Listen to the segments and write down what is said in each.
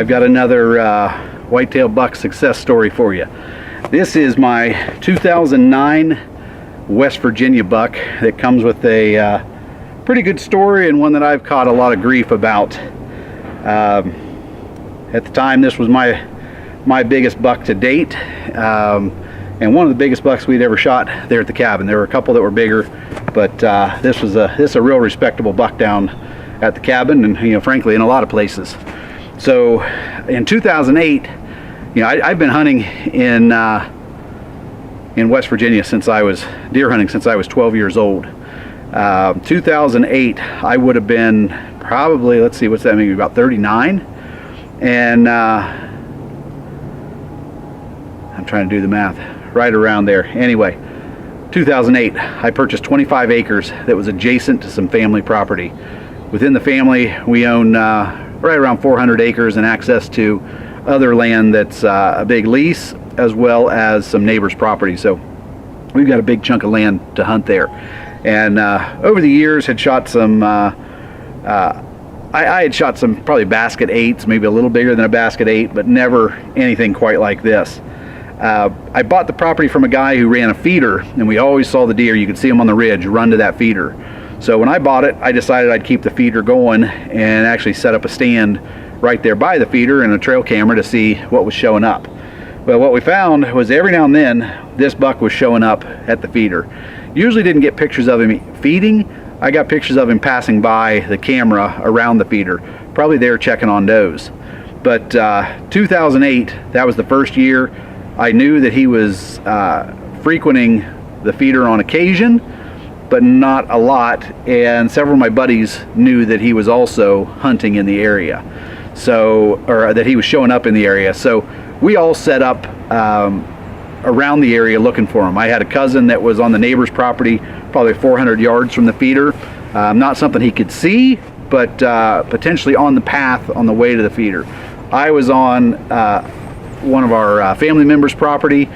I've got another whitetail buck success story for you. This is my 2009 West Virginia buck that comes with a pretty good story, and one that I've caught a lot of grief about. At the time, this was my biggest buck to date, and one of the biggest bucks we'd ever shot there at the cabin. There were a couple that were bigger, but this is a real respectable buck down at the cabin, and frankly in a lot of places. So in 2008, I've been hunting in West Virginia since I was deer hunting since I was 12 years old. 2008, I would have been probably, let's see, what's that, maybe about 39, and I'm trying to do the math, right around there. Anyway, 2008, I purchased 25 acres that was adjacent to some family property. Within the family, we own right around 400 acres and access to other land that's a big lease, as well as some neighbors' property. So we've got a big chunk of land to hunt there. And over the years had shot some, I had shot some probably basket 8s, maybe a little bigger than a basket 8, but never anything quite like this. I bought the property from a guy who ran a feeder, and we always saw the deer. You could see them on the ridge run to that feeder. So when I bought it, I decided I'd keep the feeder going and actually set up a stand right there by the feeder and a trail camera to see what was showing up. Well, what we found was every now and then this buck was showing up at the feeder. Usually didn't get pictures of him feeding. I got pictures of him passing by the camera around the feeder, probably there checking on does. But 2008, that was the first year I knew that he was frequenting the feeder on occasion, but not a lot, and several of my buddies knew that he was also hunting in the area, or that he was showing up in the area. So we all set up around the area looking for him. I had a cousin that was on the neighbor's property, probably 400 yards from the feeder. Not something he could see, but potentially on the path on the way to the feeder. I was on one of our family members' property,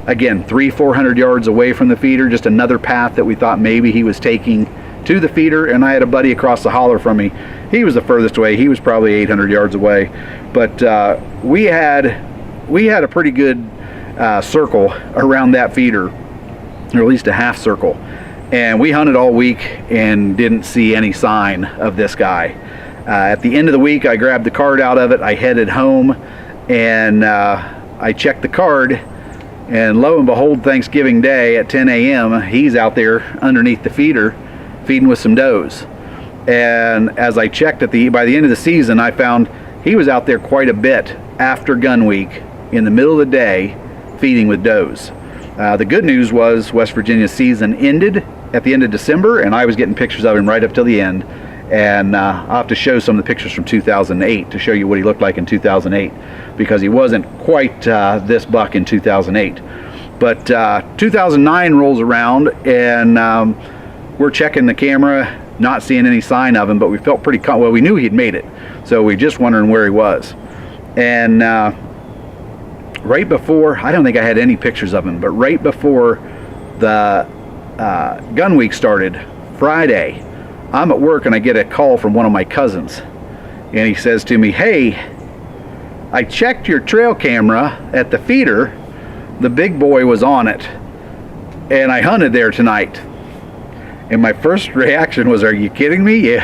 again 300-400 yards away from the feeder, just another path that we thought maybe he was taking to the feeder. And I had a buddy across the holler from me. He was the furthest away. He was probably 800 yards away. But we had a pretty good circle around that feeder, or at least a half circle, and we hunted all week and didn't see any sign of this guy. At the end of the week, I grabbed the card out of it. I headed home, and I checked the card, and lo and behold, Thanksgiving Day at 10 a.m., he's out there underneath the feeder feeding with some does. And as I checked by the end of the season, I found he was out there quite a bit after gun week in the middle of the day feeding with does. The good news was West Virginia's season ended at the end of December, and I was getting pictures of him right up till the end. And I'll have to show some of the pictures from 2008 to show you what he looked like in 2008, because he wasn't quite this buck in 2008. But 2009 rolls around, and we're checking the camera, not seeing any sign of him, but we felt pretty well, we knew he'd made it, so we just wondering where he was. And right before, I don't think I had any pictures of him, but right before the gun week started, Friday, I'm at work and I get a call from one of my cousins, and he says to me, "Hey, I checked your trail camera at the feeder. The big boy was on it, and I hunted there tonight." And my first reaction was, "Are you kidding me?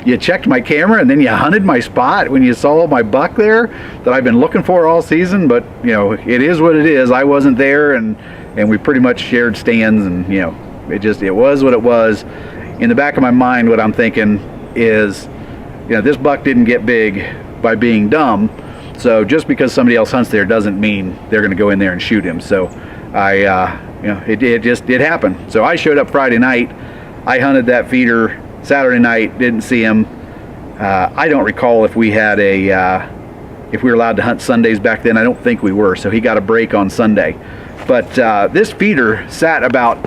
You checked my camera and then you hunted my spot when you saw my buck there that I've been looking for all season?" But it is what it is. I wasn't there, and we pretty much shared stands, and it was what it was. In the back of my mind, what I'm thinking is, this buck didn't get big by being dumb. So just because somebody else hunts there doesn't mean they're going to go in there and shoot him. So it happened. So I showed up Friday night. I hunted that feeder Saturday night, didn't see him. I don't recall if we had if we were allowed to hunt Sundays back then. I don't think we were. So he got a break on Sunday. But this feeder sat about,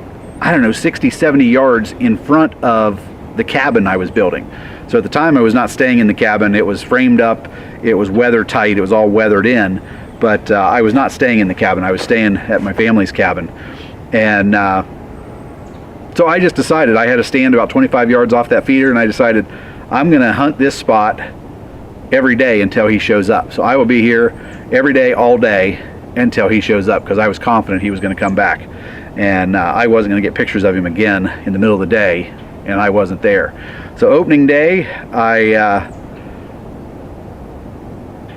60, 70 yards in front of the cabin I was building. So at the time I was not staying in the cabin. It was framed up, it was weather tight, it was all weathered in, but I was not staying in the cabin. I was staying at my family's cabin. And so I just decided, I had a stand about 25 yards off that feeder, and I decided I'm gonna hunt this spot every day until he shows up. So I will be here every day, all day, until he shows up, because I was confident he was going to come back. And I wasn't going to get pictures of him again in the middle of the day, and I wasn't there. So opening day,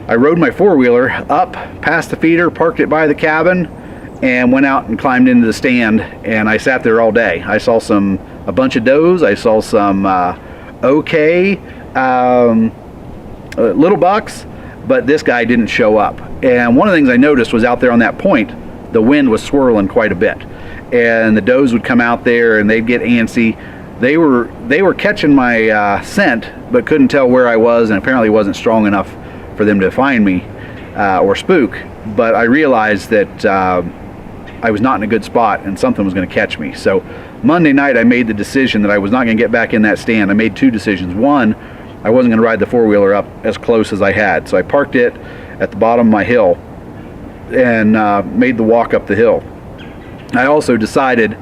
I rode my four-wheeler up past the feeder, parked it by the cabin, and went out and climbed into the stand, and I sat there all day. I saw a bunch of does, I saw some little bucks, but this guy didn't show up. And one of the things I noticed was out there on that point, the wind was swirling quite a bit, and the does would come out there and they'd get antsy. They were catching my scent, but couldn't tell where I was, and apparently wasn't strong enough for them to find me or spook. But I realized that I was not in a good spot and something was going to catch me. So Monday night I made the decision that I was not going to get back in that stand. I made two decisions. One, I wasn't going to ride the four-wheeler up as close as I had, so I parked it at the bottom of my hill and made the walk up the hill. I also decided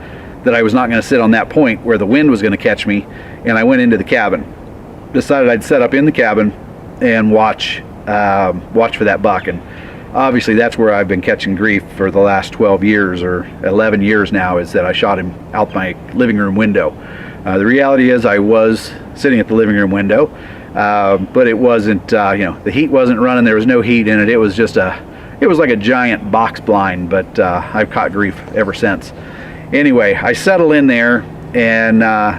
that I was not going to sit on that point where the wind was going to catch me, and I went into the cabin. Decided I'd set up in the cabin and watch for that buck. And obviously that's where I've been catching grief for the last 12 years or 11 years now, is that I shot him out my living room window. The reality is I was sitting at the living room window, but it wasn't, the heat wasn't running. There was no heat in it. It was just it was like a giant box blind, but I've caught grief ever since. Anyway, I settle in there, and I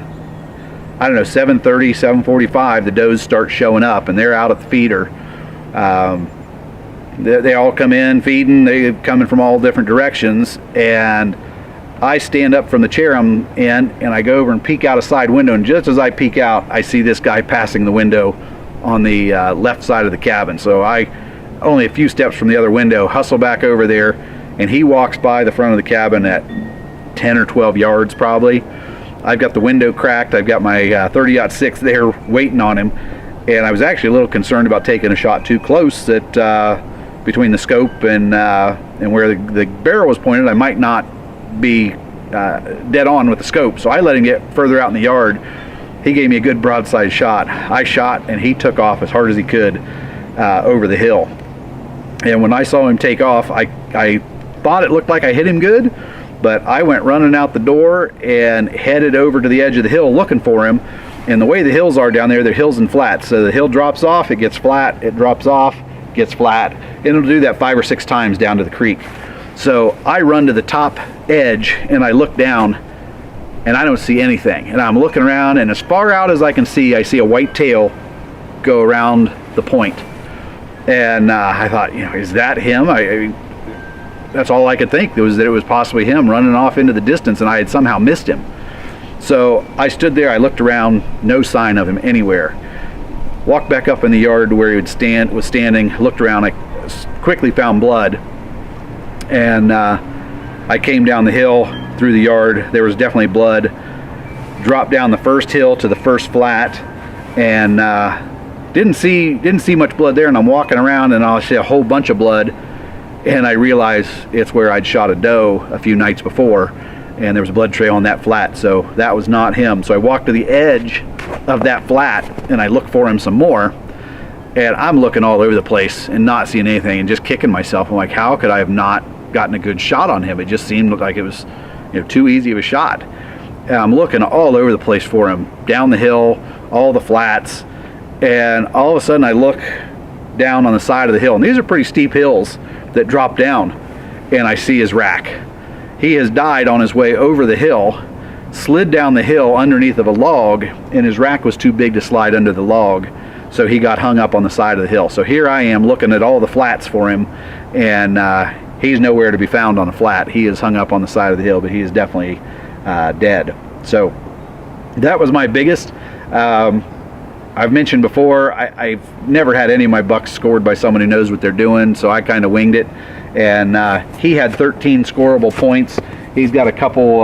don't know, 7:30, 7:45, the does start showing up, and they're out at the feeder. They all come in feeding. They're coming from all different directions, and I stand up from the chair I'm in, and I go over and peek out a side window, and just as I peek out, I see this guy passing the window on the left side of the cabin. So I, only a few steps from the other window, hustle back over there, and he walks by the front of the cabin at 10 or 12 yards probably. I've got the window cracked. I've got my 30-06 there waiting on him, and I was actually a little concerned about taking a shot too close that between the scope and where the barrel was pointed, I might not be dead on with the scope. So I let him get further out in the yard. He gave me a good broadside shot. I shot, and he took off as hard as he could over the hill. And when I saw him take off, I thought it looked like I hit him good, but I went running out the door and headed over to the edge of the hill looking for him. And the way the hills are down there, they're hills and flats. So the hill drops off, it gets flat, it drops off, gets flat. And it'll do that 5 or 6 times down to the creek. So I run to the top edge and I look down, and I don't see anything. And I'm looking around, and as far out as I can see, I see a white tail go around the point. And I thought, is that him? That's all I could think, was that it was possibly him running off into the distance, and I had somehow missed him. So I stood there, I looked around, no sign of him anywhere. Walked back up in the yard to where he was standing, looked around, I quickly found blood, and I came down the hill through the yard. There was definitely blood. Dropped down the first hill to the first flat, and didn't see much blood there. And I'm walking around, and I'll see a whole bunch of blood. And I realize it's where I'd shot a doe a few nights before, and there was a blood trail on that flat, so that was not him. So I walked to the edge of that flat, and I looked for him some more, and I'm looking all over the place and not seeing anything, and just kicking myself. I'm like, how could I have not gotten a good shot on him? It just seemed like it was too easy of a shot. And I'm looking all over the place for him, down the hill, all the flats, and all of a sudden I look down on the side of the hill, and these are pretty steep hills that drop down, and I see his rack. He has died on his way over the hill, slid down the hill underneath of a log, and his rack was too big to slide under the log, so he got hung up on the side of the hill. So here I am looking at all the flats for him, and he's nowhere to be found on a flat. He is hung up on the side of the hill, but he is definitely dead. So that was my biggest. I've mentioned before, I've never had any of my bucks scored by someone who knows what they're doing, so I kind of winged it. And he had 13 scoreable points. He's got a couple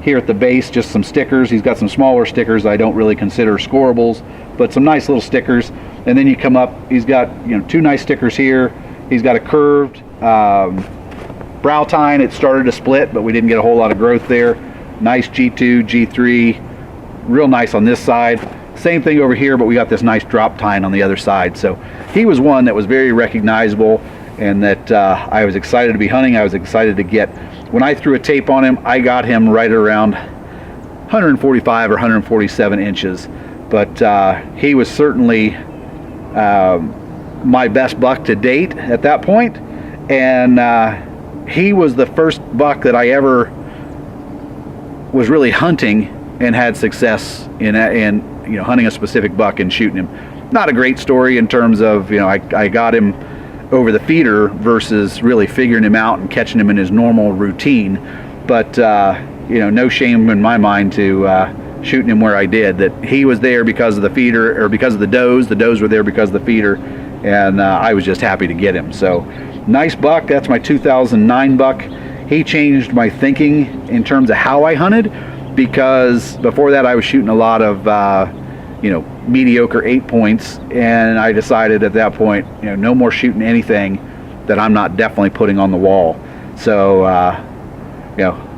here at the base, just some stickers. He's got some smaller stickers I don't really consider scorables, but some nice little stickers. And then you come up, he's got 2 nice stickers here. He's got a curved brow tine. It started to split, but we didn't get a whole lot of growth there. Nice G2, G3, real nice on this side. Same thing over here, but we got this nice drop tine on the other side. So he was one that was very recognizable, and that I was excited to be hunting. I was excited to get. When I threw a tape on him, I got him right around 145 or 147 inches. But he was certainly my best buck to date at that point. And he was the first buck that I ever was really hunting and had success in hunting a specific buck and shooting him. Not a great story in terms of, I got him over the feeder versus really figuring him out and catching him in his normal routine. But no shame in my mind to shooting him where I did. That he was there because of the feeder, or because of the does. The does were there because of the feeder, and I was just happy to get him. So nice buck. That's my 2009 buck. He changed my thinking in terms of how I hunted, because before that I was shooting a lot of mediocre 8 points, and I decided at that point, no more shooting anything that I'm not definitely putting on the wall. So a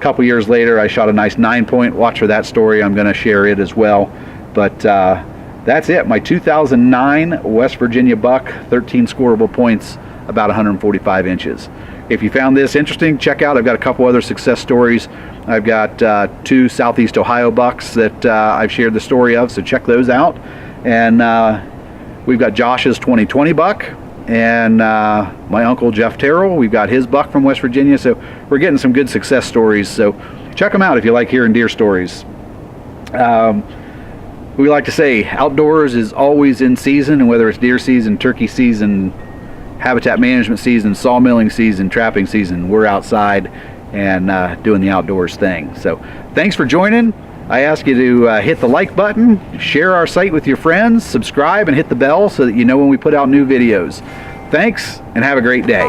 couple years later, I shot a nice 9 point. Watch for that story. I'm going to share it as well. But that's it. My 2009 West Virginia buck, 13 scoreable points, about 145 inches. If you found this interesting, check out. I've got a couple other success stories. I've got 2 Southeast Ohio bucks that I've shared the story of, so check those out. And we've got Josh's 2020 buck, and my uncle Jeff Terrell, we've got his buck from West Virginia. So we're getting some good success stories, so check them out if you like hearing deer stories. We like to say outdoors is always in season, and whether it's deer season, turkey season, habitat management season, sawmilling season, trapping season, we're outside and doing the outdoors thing. So thanks for joining. I ask you to hit the like button, share our site with your friends, subscribe, and hit the bell so that you know when we put out new videos. Thanks, and have a great day.